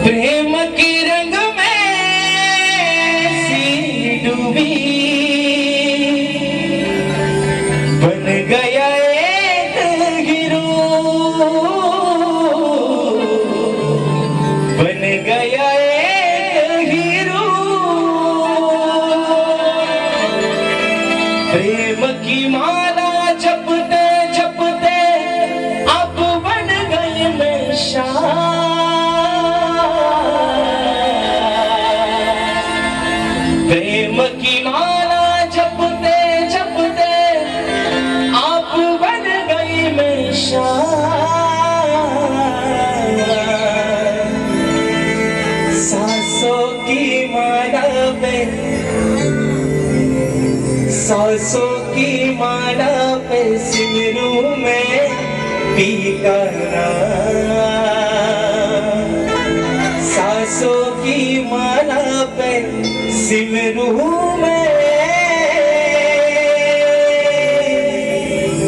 प्रेम की रंग में सी डूबी बन गया एक हीरो, बन गया एक हीरो। प्रेम की माला जपते जपते अब बन गए मैं प्रेम की माला जपते जपते आप बन गई मैं सांसों की माला पे, सांसों की माला पे सिमरू में पीका सांसों की माला पे सिमरू में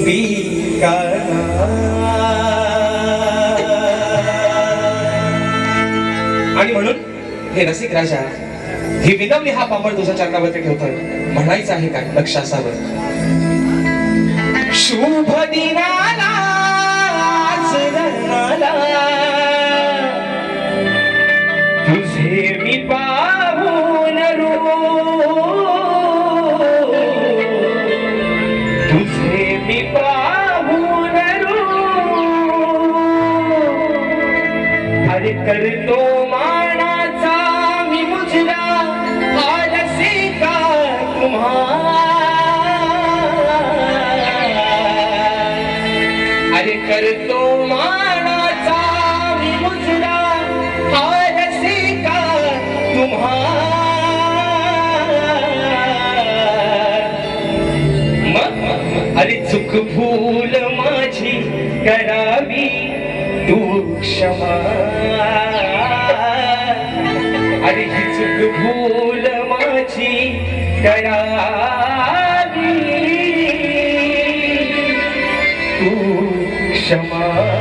पीका आणि म्हणून हे रसिक राजा ही विनवणी हा पापड तुझ्या चरणावरती ठेवतोय. म्हणायचं आहे काय लक्ष असावं. शुभ दिनाला तुझे मी पाहून तुझे मी पाहून अरे करतो मानाचा मी मुजरा आलसे का अरे करतो मानाचा मी मुजरा आलसे का अरे चूक भूल माझी करावी तू क्षमा, अरे ही चूक भूल माझी करावी तू क्षमा.